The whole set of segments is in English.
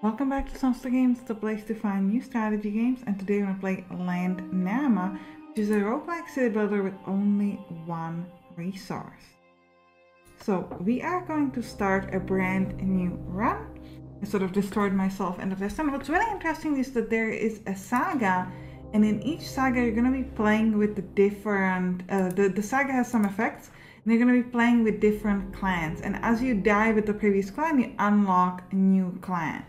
Welcome back to Sampstra Games, the place to find new strategy games, and today we're going to play Landnama, which is a roguelike city builder with only one resource. So we are going to start a brand new run. I sort of destroyed myself in the first time. What's really interesting is that there is a saga, and in each saga you're going to be playing with the different, the saga has some effects, and you're going to be playing with different clans, and as you die with the previous clan you unlock a new clan.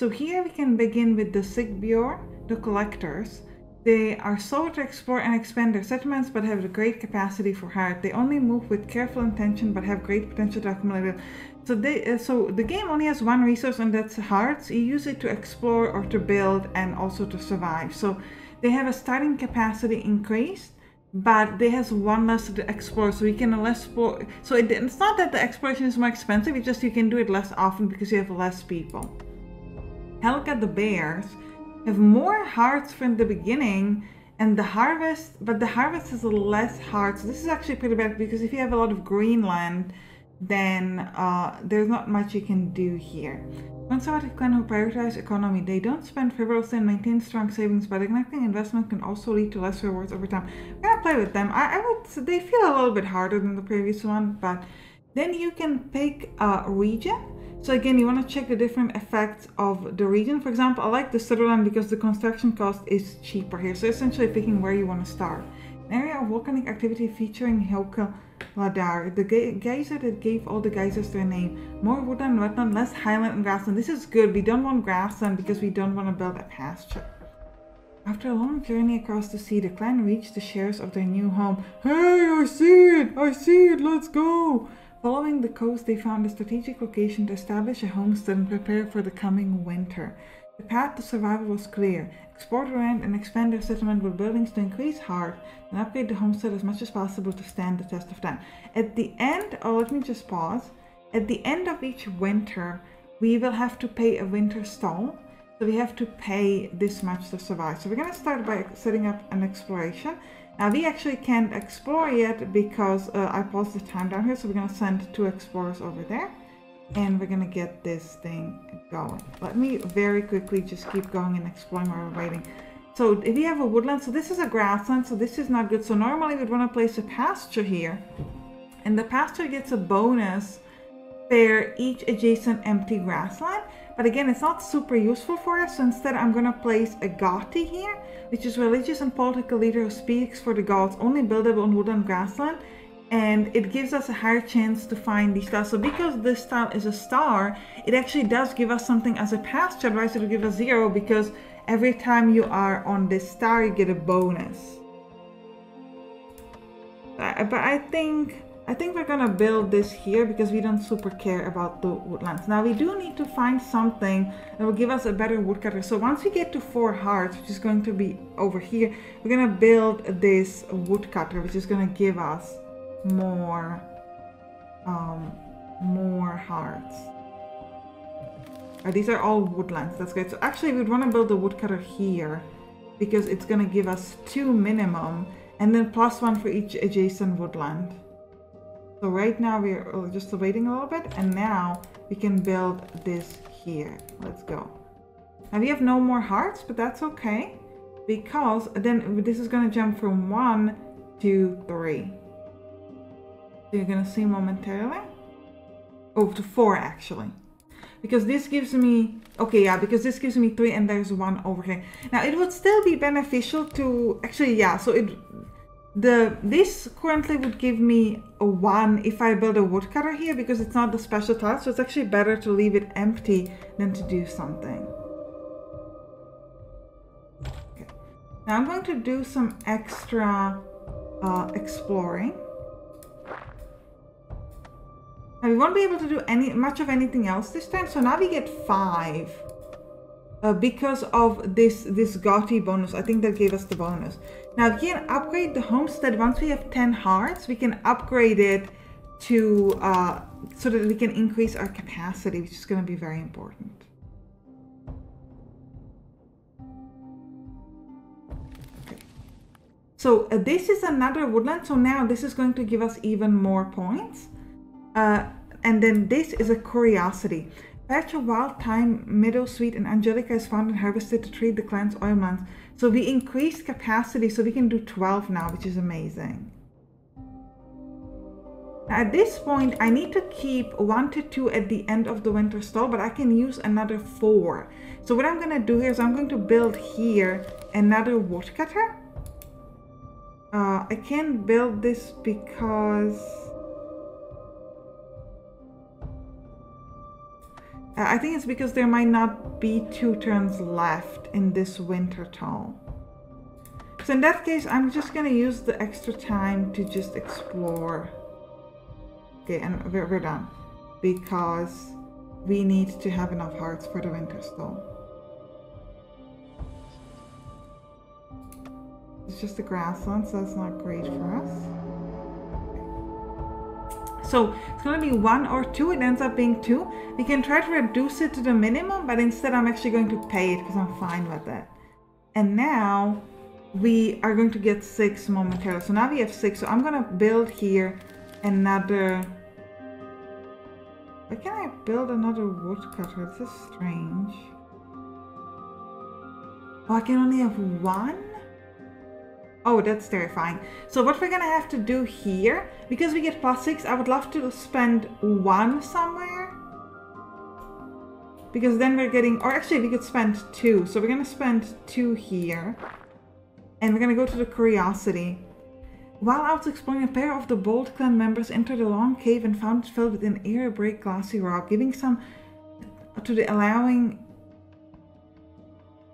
So here we can begin with the Sigbjor, the collectors. They are slow to explore and expand their settlements, but have a great capacity for heart. They only move with careful intention, but have great potential to accumulate it. So the game only has one resource, and that's hearts. You use it to explore or to build and also to survive. So they have a starting capacity increased, but they has one less to explore, so you can less explore. So it's not that the exploration is more expensive, it's just you can do it less often because you have less people. Helga the bears have more hearts from the beginning, and the harvest, but the harvest has less hearts. This is actually pretty bad because if you have a lot of green land, then there's not much you can do here. Conservative clan who prioritize economy. They don't spend frivolously and maintain strong savings, but neglecting investment can also lead to less rewards over time. I'm gonna play with them. I would say they feel a little bit harder than the previous one, but then you can pick a region. So again, you want to check the different effects of the region. For example, I like the Sutherland because the construction cost is cheaper here. So essentially picking where you want to start. An area of volcanic activity featuring Hokel Ladar, the geyser that gave all the geysers their name. More woodland, wetland, less highland and grassland. This is good. We don't want grassland because we don't want to build a pasture. After a long journey across the sea, the clan reached the shores of their new home. Hey, I see it! I see it! Let's go! Following the coast, they found a strategic location to establish a homestead and prepare for the coming winter. The path to survival was clear. Explore the land and expand their settlement with buildings to increase heart, and upgrade the homestead as much as possible to stand the test of time. At the end, let me just pause. At the end of each winter, we will have to pay a winter stall. So we have to pay this much to survive. So we're going to start by setting up an exploration. Now we actually can't explore yet because I paused the time down here, so we're going to send 2 explorers over there and we're going to get this thing going. Let me very quickly just keep going and exploring while we're waiting. So if you have a woodland, so this is a grassland, so this is not good. So normally we'd want to place a pasture here, and the pasture gets a bonus for each adjacent empty grassland. But again, it's not super useful for us, so instead I'm going to place a Gati here, which is religious and political leader who speaks for the gods, only buildable on woodland grassland, and it gives us a higher chance to find these stars. So because this style is a star, it actually does give us something as a pasture, otherwise it will give us 0, because every time you are on this star you get a bonus. But I think we're gonna build this here because we don't super care about the woodlands. Now we do need to find something that will give us a better woodcutter. So once we get to 4 hearts, which is going to be over here, we're gonna build this woodcutter, which is gonna give us more hearts. These are all woodlands. That's great. So actually we'd want to build the woodcutter here because it's gonna give us 2 minimum, and then +1 for each adjacent woodland. So right now we're just waiting a little bit, and now we can build this here. Let's go. Now we have no more hearts, but that's okay, because then this is going to jump from 1 to 3. So you're going to see momentarily. Oh, to 4 actually. Because this gives me, okay, yeah, because this gives me 3 and there's 1 over here. Now it would still be beneficial to, actually, yeah, so this currently would give me a 1 if I build a woodcutter here, because it's not the special tile, so it's actually better to leave it empty than to do something. Okay. Now I'm going to do some extra exploring. Now we won't be able to do much of anything else this time, so now we get 5. Because of this Gati bonus. I think that gave us the bonus. Now we can upgrade the homestead. Once we have 10 hearts, we can upgrade it to so that we can increase our capacity, which is going to be very important. Okay. So this is another woodland, so now this is going to give us even more points. And then this is a curiosity. Patch of wild thyme, meadowsweet, and angelica is found and harvested to treat the clan's oil lands. So we increased capacity, so we can do 12 now, which is amazing. At this point, I need to keep 1 to 2 at the end of the winter stall, but I can use another 4. So what I'm going to do here is I'm going to build here another woodcutter. I can't build this because I think it's because there might not be 2 turns left in this winter tall. So in that case, I'm just going to use the extra time to just explore. Okay, and we're done. Because we need to have enough hearts for the winter stall. It's just a grassland, so that's not great for us. So it's going to be 1 or 2. It ends up being 2. We can try to reduce it to the minimum, but instead I'm actually going to pay it because I'm fine with it. And now we are going to get 6 momentarily. So now we have 6. So I'm going to build here another... Why can't I build another woodcutter? This is strange. Oh, I can only have 1? Oh, that's terrifying. So what we're gonna have to do here, because we get +6, I would love to spend 1 somewhere. Because then we're getting, or actually we could spend 2. So we're gonna spend 2 here. And we're gonna go to the curiosity. While out exploring, a pair of the Bold clan members entered a long cave and found it filled with an air-break glassy rock, giving some to the allowing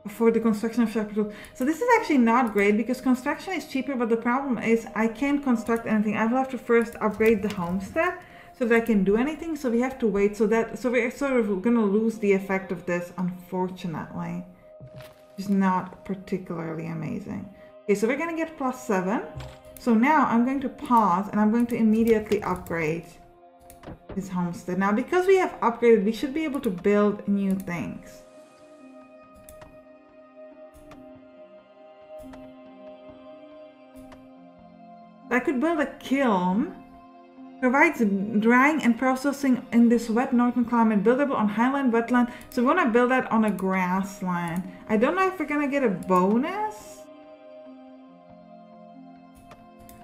for the construction of Shogun. So this is actually not great because construction is cheaper, but the problem is I can't construct anything. I will have to first upgrade the homestead so that I can do anything. So we have to wait. So we're sort of going to lose the effect of this, unfortunately. It's not particularly amazing. Okay, so we're going to get +7. So now I'm going to pause and I'm going to immediately upgrade this homestead. Now, because we have upgraded, we should be able to build new things. I could build a kiln. Provides drying and processing in this wet northern climate, buildable on highland, wetland. So we want to build that on a grassland. I don't know if we're gonna get a bonus.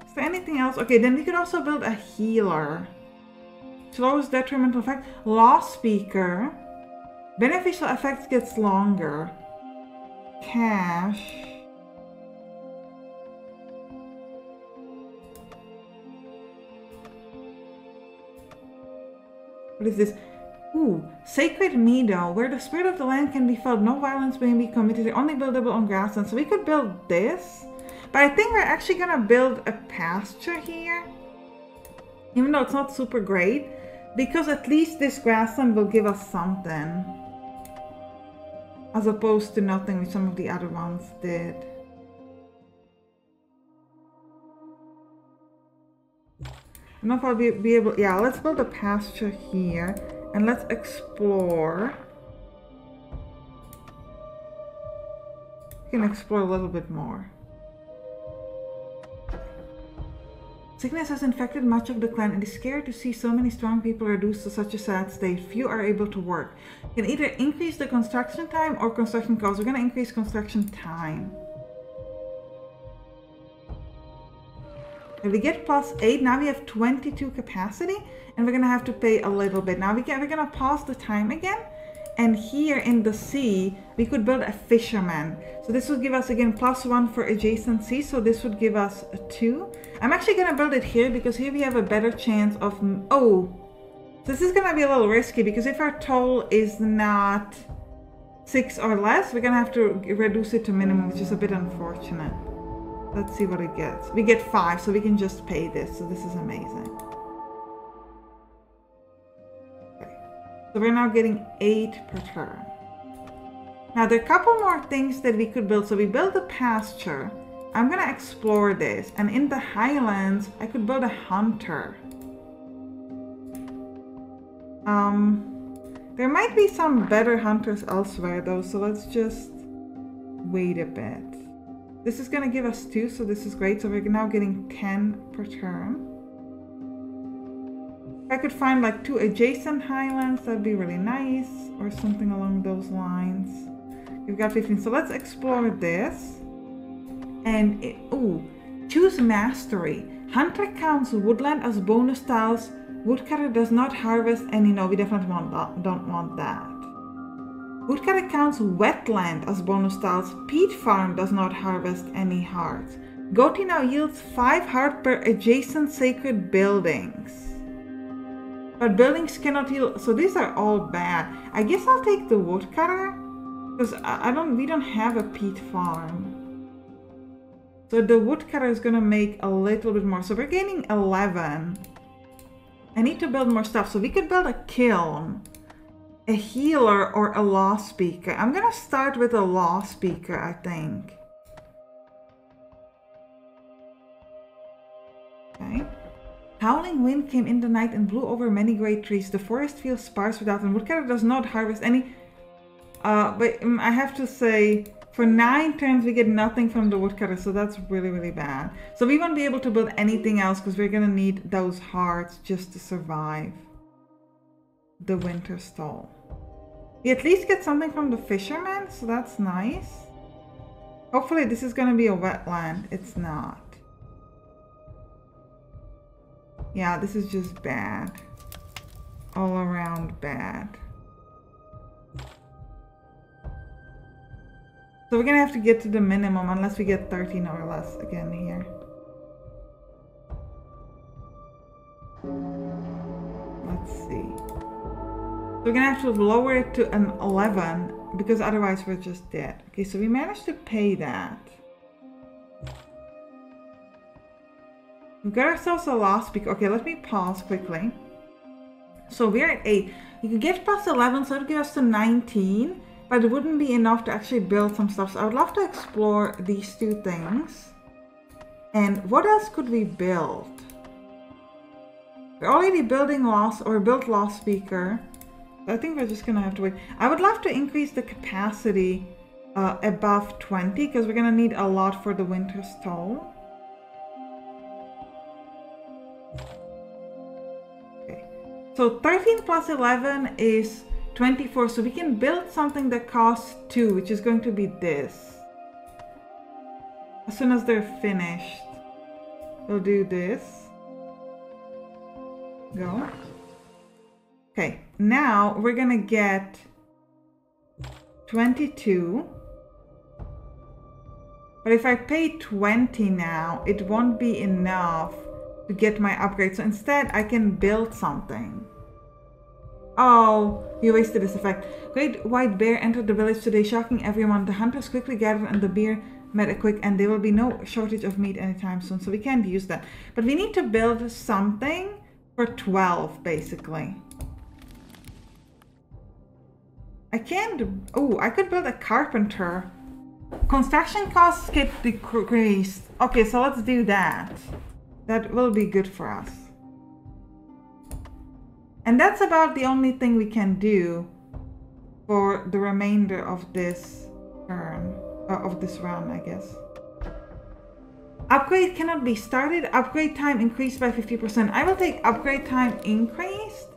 Is there anything else? Okay, then we could also build a healer. Slows detrimental effect. Law speaker. Beneficial effects gets longer. Cash. What is this? Ooh, Sacred Meadow, where the spirit of the land can be felt. No violence may be committed. Only buildable on grassland. So we could build this. But I think we're actually going to build a pasture here. Even though it's not super great. Because at least this grassland will give us something. As opposed to nothing, which some of the other ones did. I don't know if I'll be able... Yeah, let's build a pasture here. And let's explore. We can explore a little bit more. Sickness has infected much of the clan. It is scary to see so many strong people reduced to such a sad state. Few are able to work. You can either increase the construction time or construction costs. We're going to increase construction time. If we get +8, now we have 22 capacity, and we're gonna have to pay a little bit. Now we're gonna pause the time again, and here in the sea, we could build a fisherman. So this would give us again +1 for adjacent sea, so this would give us a 2. I'm actually gonna build it here because here we have a better chance of, oh, so this is gonna be a little risky because if our toll is not 6 or less, we're gonna have to reduce it to minimum, which is a bit unfortunate. Let's see what it gets. We get 5, so we can just pay this. So this is amazing. Okay. So we're now getting 8 per turn. Now there are a couple more things that we could build. So we build a pasture. I'm going to explore this. And in the highlands, I could build a hunter. There might be some better hunters elsewhere though. So let's just wait a bit. This is going to give us 2, so this is great. So we're now getting 10 per turn. If I could find like 2 adjacent highlands, that'd be really nice, or something along those lines. We've got 15, so let's explore this. And, ooh, choose mastery. Hunter counts woodland as bonus tiles. Woodcutter does not harvest any. No, we definitely don't want that. Woodcutter counts wetland as bonus tiles. Peat farm does not harvest any hearts. Goatee now yields 5 heart per adjacent sacred buildings. But buildings cannot yield, so these are all bad. I guess I'll take the woodcutter, because we don't have a peat farm. So the woodcutter is gonna make a little bit more. So we're gaining 11. I need to build more stuff. So we could build a kiln, a healer, or a law speaker. I'm gonna start with a law speaker, I think. Okay. Howling wind came in the night and blew over many great trees. The forest feels sparse without them. Woodcutter does not harvest any. But I have to say, for 9 turns we get nothing from the woodcutter, so that's really, really bad. So we won't be able to build anything else because we're gonna need those hearts just to survive the winter stall. We at least get something from the fishermen, so that's nice. Hopefully this is gonna be a wetland. It's not. Yeah, this is just bad. All around bad. So we're gonna have to get to the minimum unless we get 13 or less again here. Let's see. So we're gonna have to lower it to an 11 because otherwise we're just dead. Okay, so we managed to pay that. We've got ourselves a law speaker. Okay, let me pause quickly. So we're at 8. You can get plus 11, so it'll give us to 19. But it wouldn't be enough to actually build some stuff. So I would love to explore these 2 things. And what else could we build? We're already building built law speaker. I think we're just gonna have to wait. I would love to increase the capacity above 20 because we're gonna need a lot for the winter stall. Okay. So 13 plus 11 is 24, so we can build something that costs 2, which is going to be this. As soon as they're finished, we'll do this. Go. Okay, now we're gonna get 22. But if I pay 20 now, it won't be enough to get my upgrade. So instead, I can build something. Oh, we wasted this effect. Great white bear entered the village today, shocking everyone. The hunters quickly gathered and the bear met a quick end. There will be no shortage of meat anytime soon, so we can't use that. But we need to build something for 12, basically. I can't... Oh, I could build a carpenter. Construction costs get decreased. Okay, so let's do that. That will be good for us. And that's about the only thing we can do for the remainder of this turn, of this round, I guess. Upgrade cannot be started. Upgrade time increased by 50%. I will take upgrade time increased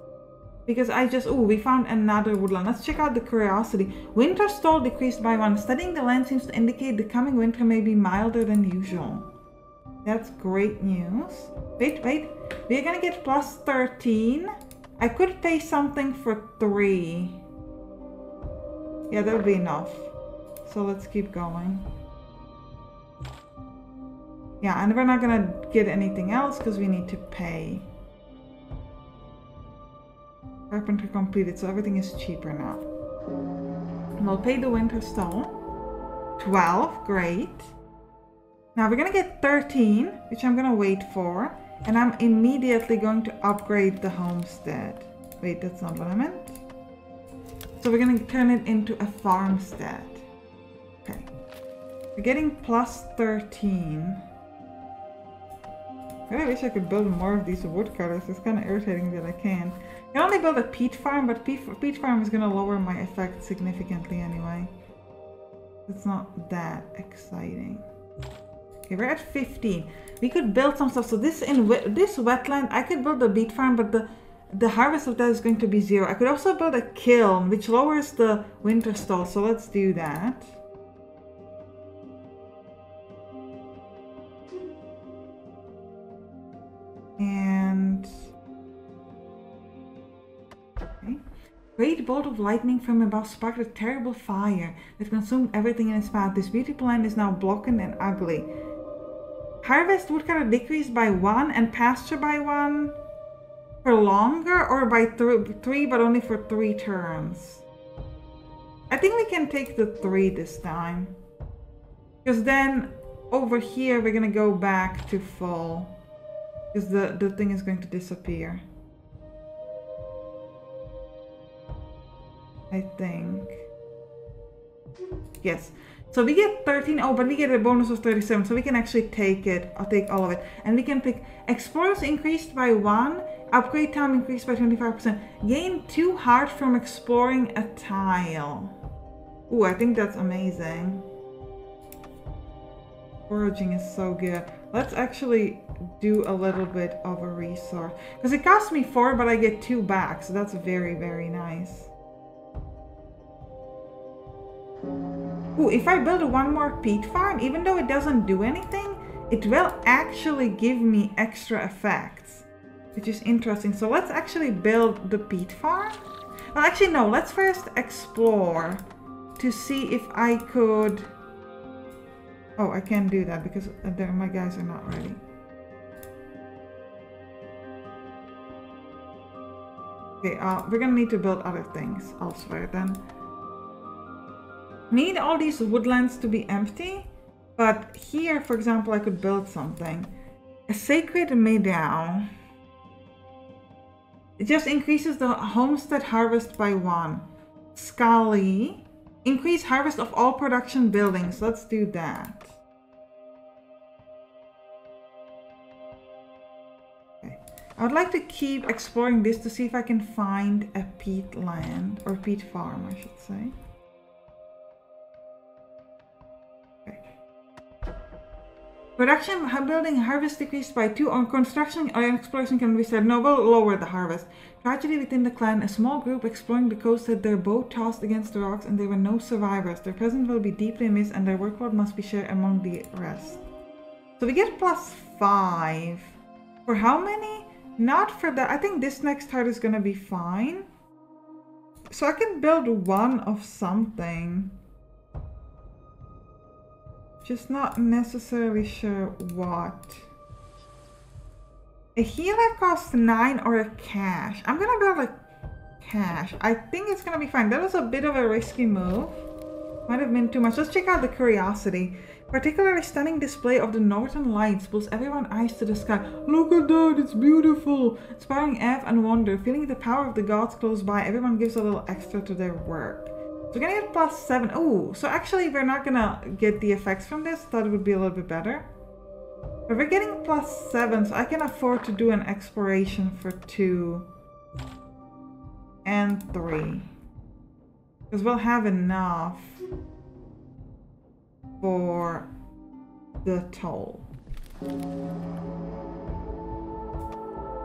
because I just, oh, we found another woodland. Let's check out the curiosity. Winter stall decreased by 1. Studying the land seems to indicate the coming winter may be milder than usual. That's great news. Wait. We're gonna get plus 13. I could pay something for 3. Yeah, that'll be enough. So let's keep going. Yeah, and we're not gonna get anything else because we need to pay. Carpenter completed, so everything is cheaper now. And we'll pay the winter stall. 12, great. Now we're gonna get 13, which I'm gonna wait for. And I'm immediately going to upgrade the homestead. Wait, that's not what I meant. So we're going to turn it into a farmstead. Okay. We're getting plus 13. I really wish I could build more of these woodcutters. It's kind of irritating that I can't. I can only build a peat farm, but peat farm is going to lower my effect significantly anyway. It's not that exciting. Okay, we're at 15. We could build some stuff. So this wetland, I could build a peat farm, but the harvest of that is going to be 0. I could also build a kiln, which lowers the winter stall, so let's do that. And... okay. Great bolt of lightning from above sparked a terrible fire that consumed everything in its path. This beautiful land is now blackened and ugly. Harvest woodcutter decreased by 1 and pasture by 1 for longer, or by 3 but only for 3 turns. I think we can take the 3 this time. Because then over here we're gonna go back to full. Because the thing is going to disappear. I think. Yes. So we get 13. Oh, but we get a bonus of 37. So we can actually take it. I'll take all of it. And we can pick Explorers increased by 1. Upgrade time increased by 25%. Gain 2 heart from exploring a tile. Ooh, I think that's amazing. Foraging is so good. Let's actually do a little bit of a resource. Because it costs me 4, but I get 2 back. So that's very, very nice. Ooh, if I build 1 more peat farm, even though it doesn't do anything, it will actually give me extra effects, which is interesting. So let's actually build the peat farm. Well, actually, no, let's first explore to see if I could... oh, I can't do that because my guys are not ready. Okay, we're gonna need to build other things elsewhere then. Need all these woodlands to be empty, but here, for example, I could build something. A sacred meadow. It just increases the homestead harvest by 1. Scully. Increase harvest of all production buildings. Let's do that. Okay. I would like to keep exploring this to see if I can find a peat land, or peat farm, I should say. Production building harvest decreased by 2. On construction or exploration can be said. No, we'll lower the harvest. Tragedy within the clan. A small group exploring the coast had their boat tossed against the rocks and there were no survivors. Their presence will be deeply missed and their workload must be shared among the rest. So we get +5. For how many? Not for that. I think this next heart is gonna be fine. So I can build 1 of something. Just not necessarily sure what. A healer costs 9 or a cache. I'm gonna build a cache. I think it's gonna be fine. That was a bit of a risky move. Might have been too much. Let's check out the curiosity. Particularly stunning display of the northern lights pulls everyone's eyes to the sky. Look at that, it's beautiful. Inspiring awe and wonder. Feeling the power of the gods close by, everyone gives a little extra to their work. So we're gonna get +7. Oh, so actually we're not gonna get the effects from this. Thought it would be a little bit better. But we're getting +7, so I can afford to do an exploration for 2 and 3. Because we'll have enough for the toll.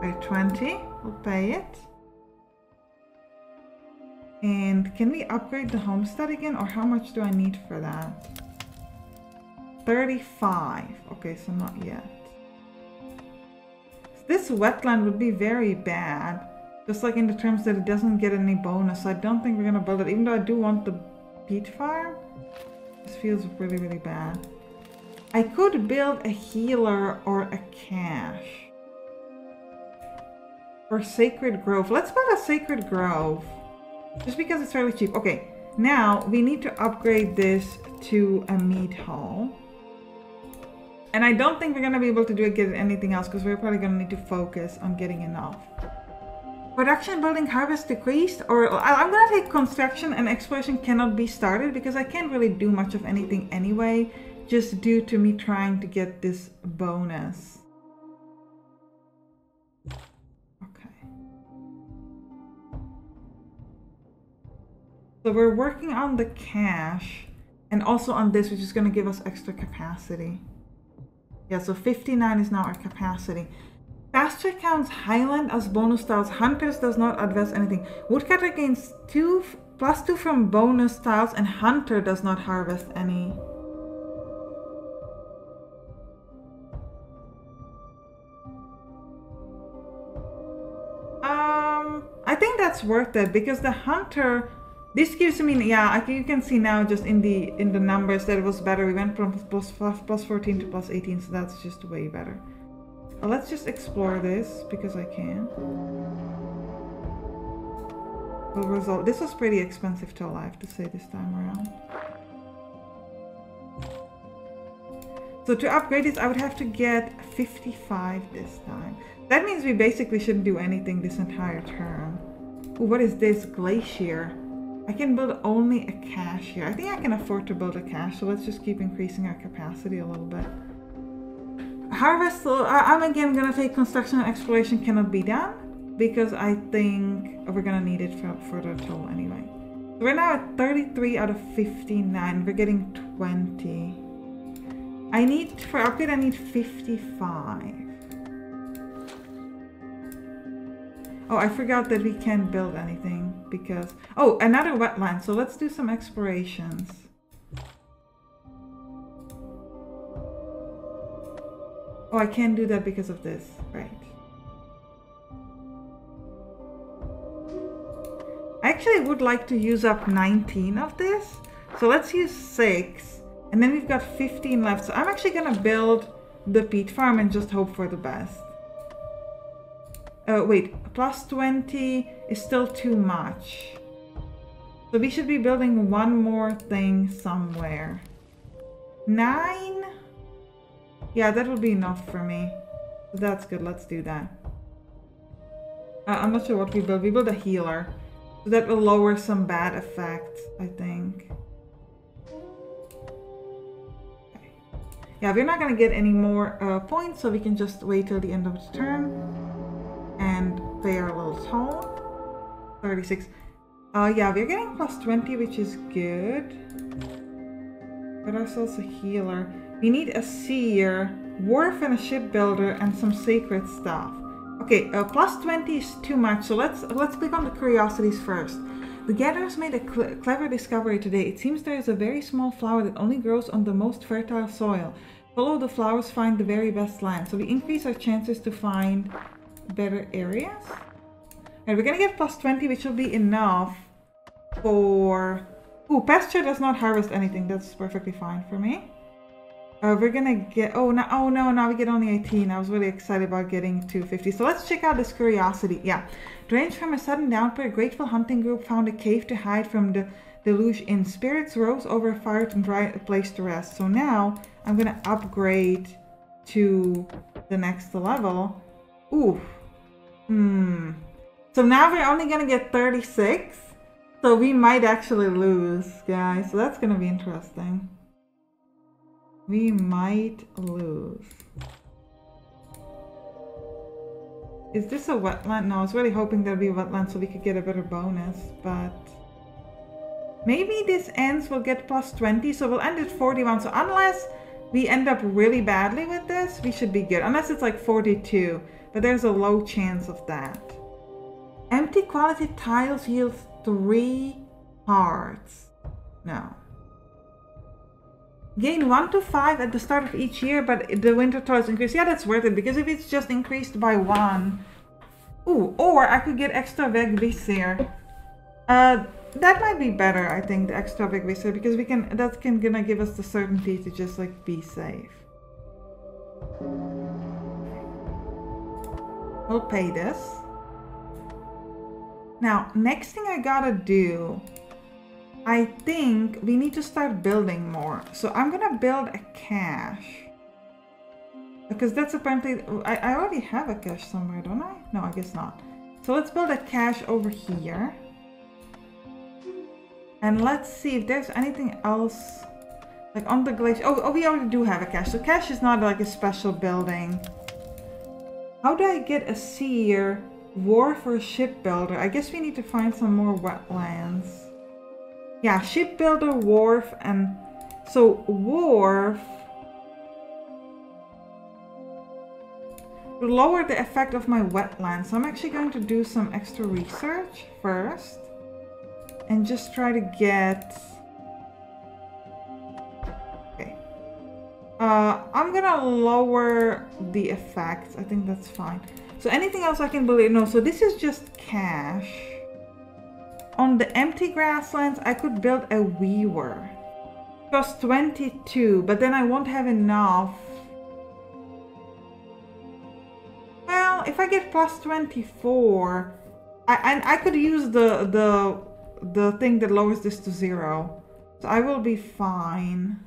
By 20, we'll pay it. And can we upgrade the homestead again, or how much do I need for that? 35. Okay, so not yet. This wetland would be very bad, just like in the terms that it doesn't get any bonus. So I don't think we're gonna build it, even though I do want the peat farm. This feels really, really bad. I could build a healer or a cache. Or Sacred Grove. Let's build a Sacred Grove. Just because it's fairly cheap. Okay, now we need to upgrade this to a meat hall. And I don't think we're going to be able to get anything else because we're probably going to need to focus on getting enough. Production building harvest decreased, or I'm going to take construction and exploration cannot be started because I can't really do much of anything anyway, just due to me trying to get this bonus. So we're working on the cache and also on this, which is going to give us extra capacity. Yeah, so 59 is now our capacity. Pasture counts Highland as bonus tiles. Hunters does not advance anything. Woodcutter gains +2 from bonus tiles, and Hunter does not harvest any. I think that's worth it because the Hunter, this gives me, yeah, you can see now just in the numbers that it was better. We went from +14 to +18, so that's just way better. Let's just explore this because I can. The result. This was pretty expensive to I have to say this time around. So to upgrade this, I would have to get 55 this time. That means we basically shouldn't do anything this entire turn. Ooh, what is this? Glacier. I can build only a cache here. I think I can afford to build a cache, so let's just keep increasing our capacity a little bit. Harvest, I'm again gonna take construction and exploration cannot be done because I think we're gonna need it for the toll anyway. So we're now at 33 out of 59. We're getting 20. I need, for upgrade, I need 55. Oh, I forgot that we can't build anything because... Oh, another wetland. So let's do some explorations. Oh, I can't do that because of this. Right. I actually would like to use up 19 of this. So let's use 6. And then we've got 15 left. So I'm actually going to build the peat farm and just hope for the best. Wait, +20 is still too much. So we should be building one more thing somewhere. 9? Yeah, that would be enough for me. So that's good, let's do that. I'm not sure what we build. We build a healer. So that will lower some bad effects, I think. Okay. Yeah, we're not going to get any more points, so we can just wait till the end of the turn. And pay our little toll. 36. Yeah, we're getting +20, which is good. Get ourselves a healer. We need a seer, wharf and a shipbuilder, and some sacred stuff. Okay, +20 is too much, so let's click on the curiosities first. The gatherers made a clever discovery today. It seems there is a very small flower that only grows on the most fertile soil. Follow the flowers, find the very best land. So we increase our chances to find better areas. And we're gonna get +20, which will be enough for... Ooh, pasture does not harvest anything. That's perfectly fine for me. We're gonna get... Oh, no, now we get only 18. I was really excited about getting 250. So let's check out this curiosity. Yeah. Drained from a sudden downpour, a grateful hunting group found a cave to hide from the deluge in. Spirits rose over a fire and dry a place to rest. So now I'm gonna upgrade to the next level. Ooh. So now we're only gonna get 36. So we might actually lose, guys. So that's gonna be interesting. We might lose. Is this a wetland? No, I was really hoping there'd be a wetland so we could get a better bonus, but maybe this ends, we'll get +20, so we'll end at 41. So unless we end up really badly with this, we should be good. Unless it's like 42, but there's a low chance of that. Empty quality tiles yield 3 hearts. No. Gain 1 to 5 at the start of each year, but the winter toils increase. Yeah, that's worth it, because if it's just increased by 1... Ooh, or I could get extra Wegvisser. That might be better, I think, the extra Wegvisser, because we can... That's gonna give us the certainty to just, like, be safe. We'll pay this. Now, next thing I gotta do... I think we need to start building more. So I'm gonna build a cache. Because that's apparently... I already have a cache somewhere, don't I? No, I guess not. So let's build a cache over here. And let's see if there's anything else. Like on the glacier... Oh, we already do have a cache. So cache is not like a special building. How do I get a seer, wharf, or shipbuilder? I guess we need to find some more wetlands. Yeah, shipbuilder, wharf, and so wharf. to lower the effect of my wetlands. So I'm actually going to do some extra research first and just try to get... Okay. I'm gonna lower the effects. I think that's fine. So anything else I can believe? No, so this is just cash. On the empty grasslands, I could build a weaver. Plus 22, but then I won't have enough. Well, if I get plus 24, I could use the thing that lowers this to 0. So I will be fine.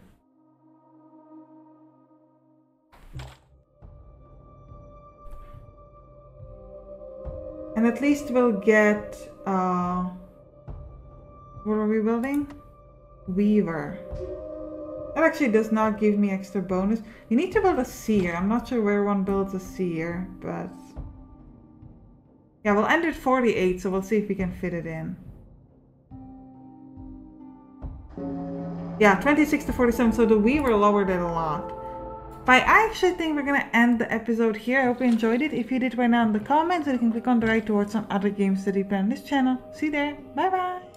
And at least we'll get, what are we building? Weaver. That actually does not give me extra bonus. You need to build a seer. I'm not sure where one builds a seer, but... Yeah, we'll end at 48, so we'll see if we can fit it in. Yeah, 26 to 47, so the weaver lowered it a lot. But I actually think we're gonna end the episode here. I hope you enjoyed it. If you did, write down in the comments and you can click on the right to watch some other games that we play on this channel. See you there. Bye bye.